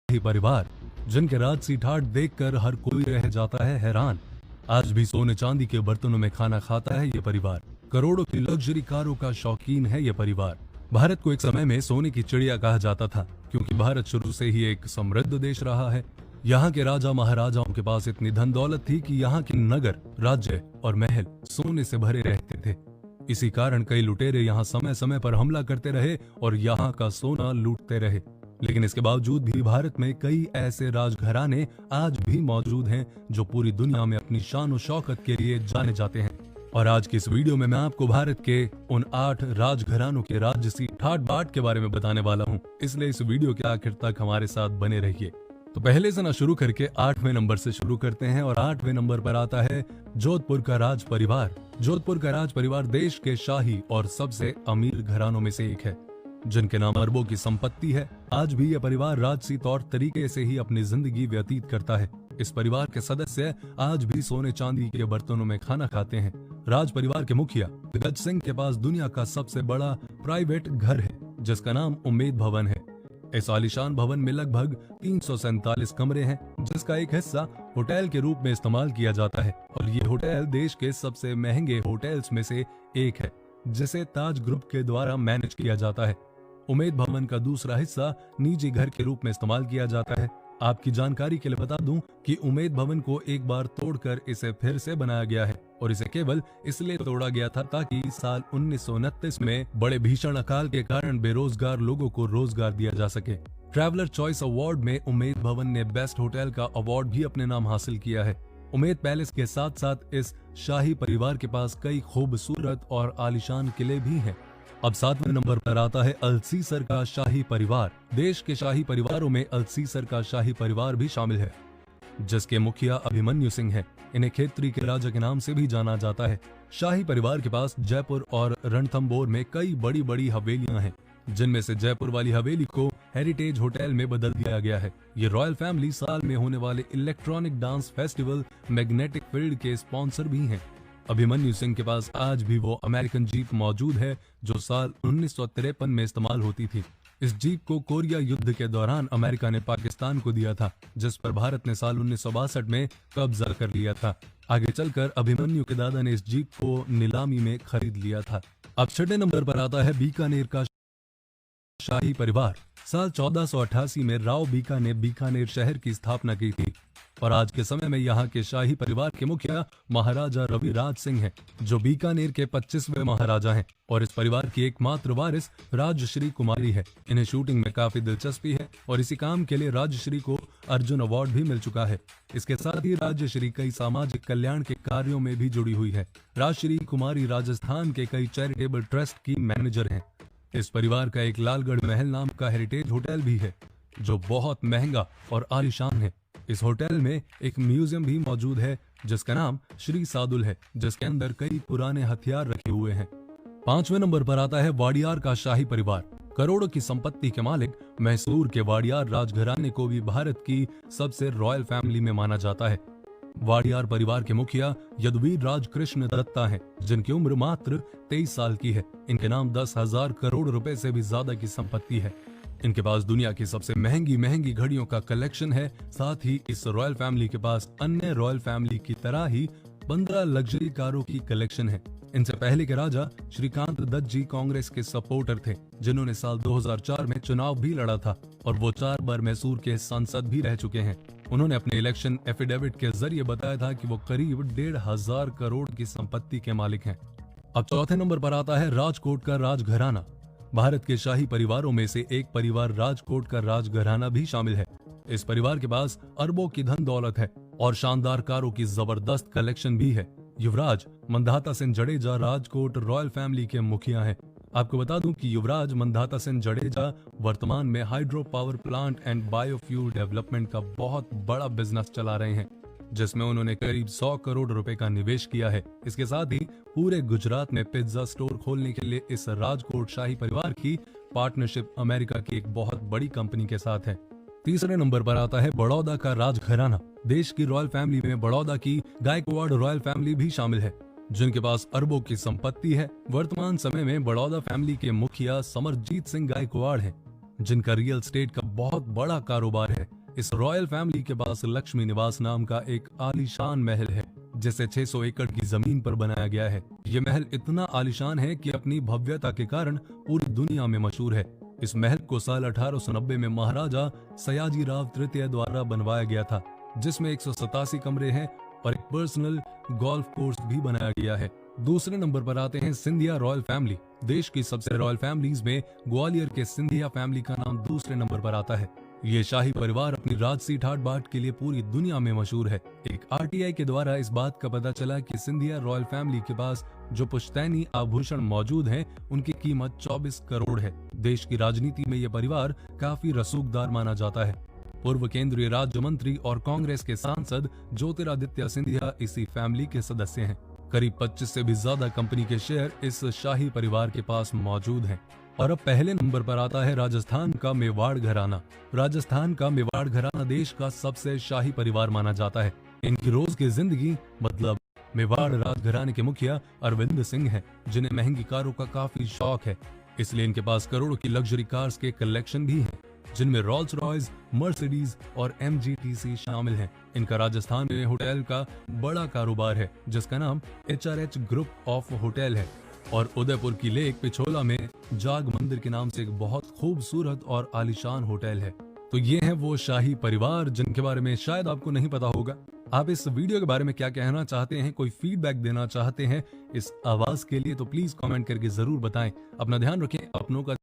शाही परिवार, जिनके राजसी ठाठ देखकर हर कोई रह जाता है हैरान। आज भी सोने चांदी के बर्तनों में खाना खाता है ये परिवार। करोड़ों की लग्जरी कारों का शौकीन है ये परिवार। भारत को एक समय में सोने की चिड़िया कहा जाता था, क्योंकि भारत शुरू से ही एक समृद्ध देश रहा है। यहाँ के राजा महाराजाओं के पास इतनी धन दौलत थी कि यहाँ के नगर, राज्य और महल सोने से भरे रहते थे। इसी कारण कई लुटेरे यहाँ समय समय पर हमला करते रहे और यहाँ का सोना लूटते रहे। लेकिन इसके बावजूद भी भारत में कई ऐसे राजघराने आज भी मौजूद हैं जो पूरी दुनिया में अपनी शान और शौकत के लिए जाने जाते हैं। और आज की इस वीडियो में मैं आपको भारत के उन 8 राजघरानों के राजसी ठाट बाट के बारे में बताने वाला हूँ, इसलिए इस वीडियो के आखिर तक हमारे साथ बने रहिए। तो पहले से ना शुरू करके 8वें नंबर से शुरू करते हैं और 8वें नंबर पर आता है जोधपुर का राज परिवार। जोधपुर का राज परिवार देश के शाही और सबसे अमीर घरानों में से एक है, जिनके नाम अरबों की संपत्ति है। आज भी यह परिवार राजसी तौर तरीके से ही अपनी जिंदगी व्यतीत करता है। इस परिवार के सदस्य आज भी सोने चांदी के बर्तनों में खाना खाते हैं। राज परिवार के मुखिया गज सिंह के पास दुनिया का सबसे बड़ा प्राइवेट घर है, जिसका नाम उम्मेद भवन है। इस आलीशान भवन में लगभग 347 कमरे हैं, जिसका एक हिस्सा होटल के रूप में इस्तेमाल किया जाता है। और ये होटल देश के सबसे महंगे होटल्स में से एक है, जिसे ताज ग्रुप के द्वारा मैनेज किया जाता है। उम्मेद भवन का दूसरा हिस्सा निजी घर के रूप में इस्तेमाल किया जाता है। आपकी जानकारी के लिए बता दूं कि उम्मेद भवन को एक बार तोड़कर इसे फिर से बनाया गया है, और इसे केवल इसलिए तोड़ा गया था ताकि साल 1929 में बड़े भीषण अकाल के कारण बेरोजगार लोगों को रोजगार दिया जा सके। ट्रैवलर चॉइस अवार्ड में उम्मेद भवन ने बेस्ट होटल का अवार्ड भी अपने नाम हासिल किया है। उम्मेद पैलेस के साथ साथ इस शाही परिवार के पास कई खूबसूरत और आलीशान किले भी हैं। अब 7वें नंबर पर आता है अल्सीसर का शाही परिवार। देश के शाही परिवारों में अल्सीसर का शाही परिवार भी शामिल है, जिसके मुखिया अभिमन्यु सिंह हैं। इन्हें खेत्री के राजा के नाम से भी जाना जाता है। शाही परिवार के पास जयपुर और रणथंभौर में कई बड़ी बड़ी हवेलियां हैं, जिनमें से जयपुर वाली हवेली को हेरिटेज होटल में बदल दिया गया है। ये रॉयल फैमिली साल में होने वाले electronic dance festival magnetic field के स्पॉन्सर भी हैं। अभिमन्यु सिंह के पास आज भी वो अमेरिकन जीप मौजूद है जो साल 1953 में इस्तेमाल होती थी। इस जीप को कोरिया युद्ध के दौरान अमेरिका ने पाकिस्तान को दिया था, जिस पर भारत ने साल 1962 में कब्जा कर लिया था। आगे चलकर अभिमन्यु के दादा ने इस जीप को नीलामी में खरीद लिया था। अब 6वें नंबर पर आता है बीकानेर का शाही परिवार। साल 1488 में राव बीका ने बीकानेर शहर की स्थापना की थी, और आज के समय में यहाँ के शाही परिवार के मुखिया महाराजा रविराज सिंह हैं, जो बीकानेर के 25वें महाराजा हैं। और इस परिवार की एकमात्र वारिस राजश्री कुमारी है। इन्हें शूटिंग में काफी दिलचस्पी है और इसी काम के लिए राजश्री को अर्जुन अवार्ड भी मिल चुका है। इसके साथ ही राजश्री कई सामाजिक कल्याण के कार्यों में भी जुड़ी हुई है। राजश्री कुमारी राजस्थान के कई चैरिटेबल ट्रस्ट की मैनेजर हैं। इस परिवार का एक लालगढ़ महल नाम का हेरिटेज होटल भी है, जो बहुत महंगा और आलीशान है। इस होटल में एक म्यूजियम भी मौजूद है, जिसका नाम श्री सादुल है, जिसके अंदर कई पुराने हथियार रखे हुए हैं। 5वें नंबर पर आता है वाडियार का शाही परिवार। करोड़ों की संपत्ति के मालिक मैसूर के वाडियार राजघराने को भी भारत की सबसे रॉयल फैमिली में माना जाता है। वाडियार परिवार के मुखिया यदुवीर राज कृष्ण दत्ता हैं, जिनकी उम्र मात्र 23 साल की है। इनके नाम 10,000 करोड़ रुपए से भी ज्यादा की संपत्ति है। इनके पास दुनिया की सबसे महंगी घड़ियों का कलेक्शन है। साथ ही इस रॉयल फैमिली के पास अन्य रॉयल फैमिली की तरह ही 15 लग्जरी कारों की कलेक्शन है। इनसे पहले के राजा श्रीकांत दत्त जी कांग्रेस के सपोर्टर थे, जिन्होंने साल 2004 में चुनाव भी लड़ा था, और वो 4 बार मैसूर के सांसद भी रह चुके हैं। उन्होंने अपने इलेक्शन एफिडेविट के जरिए बताया था कि वो करीब 1,500 करोड़ की संपत्ति के मालिक हैं। अब 4थे नंबर पर आता है राजकोट का राजघराना। भारत के शाही परिवारों में से एक परिवार राजकोट का राजघराना भी शामिल है। इस परिवार के पास अरबों की धन दौलत है और शानदार कारों की जबरदस्त कलेक्शन भी है। युवराज मंधाता सिंह जडेजा राजकोट रॉयल फैमिली के मुखिया हैं। आपको बता दूं कि युवराज मंधाता सिंह जडेजा वर्तमान में hydro power plant and biofuel development का बहुत बड़ा बिजनेस चला रहे हैं, जिसमें उन्होंने करीब 100 करोड़ रुपए का निवेश किया है। इसके साथ ही पूरे गुजरात में पिज्जा स्टोर खोलने के लिए इस राजकोट शाही परिवार की पार्टनरशिप अमेरिका की एक बहुत बड़ी कंपनी के साथ है। 3रे नंबर पर आता है बड़ौदा का राजघराना। देश की रॉयल फैमिली में बड़ौदा की गायकवाड़ रॉयल फैमिली भी शामिल है, जिनके पास अरबों की संपत्ति है। वर्तमान समय में बड़ौदा फैमिली के मुखिया समरजीत सिंह गायकवाड़ हैं, जिनका रियल एस्टेट का बहुत बड़ा कारोबार है। इस रॉयल फैमिली के पास लक्ष्मी निवास नाम का एक आलीशान महल है, जिसे 600 एकड़ की जमीन पर बनाया गया है। ये महल इतना आलीशान है कि अपनी भव्यता के कारण पूरी दुनिया में मशहूर है। इस महल को साल 1890 में महाराजा सयाजीराव तृतीय द्वारा बनवाया गया था, जिसमें 187 कमरे हैं और एक पर्सनल गोल्फ कोर्स भी बनाया गया है। दूसरे नंबर पर आते हैं सिंधिया रॉयल फैमिली। देश की सबसे रॉयल फैमिलीज में ग्वालियर के सिंधिया फैमिली का नाम दूसरे नंबर पर आता है। ये शाही परिवार अपनी राजसी ठाट बाट के लिए पूरी दुनिया में मशहूर है। एक आरटीआई के द्वारा इस बात का पता चला कि सिंधिया रॉयल फैमिली के पास जो पुश्तैनी आभूषण मौजूद हैं, उनकी कीमत 24 करोड़ है। देश की राजनीति में यह परिवार काफी रसूखदार माना जाता है। पूर्व केंद्रीय राज्य मंत्री और कांग्रेस के सांसद ज्योतिरादित्य सिंधिया इसी फैमिली के सदस्य हैं। करीब 25 से भी ज्यादा कंपनी के शेयर इस शाही परिवार के पास मौजूद हैं। और अब पहले नंबर पर आता है राजस्थान का मेवाड़ घराना। राजस्थान का मेवाड़ घराना देश का सबसे शाही परिवार माना जाता है। इनकी रोज की जिंदगी मतलब मेवाड़ राजघराने के मुखिया अरविंद सिंह हैं, जिन्हें महंगी कारों का काफी शौक है। इसलिए इनके पास करोड़ों की लग्जरी कार्स के कलेक्शन भी हैं, जिनमें रोल्स रॉयस, मर्सिडीज और MGTC शामिल हैं। इनका राजस्थान में होटल का बड़ा कारोबार है, जिसका नाम HRH ग्रुप ऑफ होटल है। और उदयपुर की लेक पिछोला में जाग मंदिर के नाम से एक बहुत खूबसूरत और आलीशान होटल है। तो ये है वो शाही परिवार जिनके बारे में शायद आपको नहीं पता होगा। आप इस वीडियो के बारे में क्या कहना चाहते हैं, कोई फीडबैक देना चाहते हैं इस आवाज के लिए, तो प्लीज कमेंट करके जरूर बताएं। अपना ध्यान रखें, अपनों का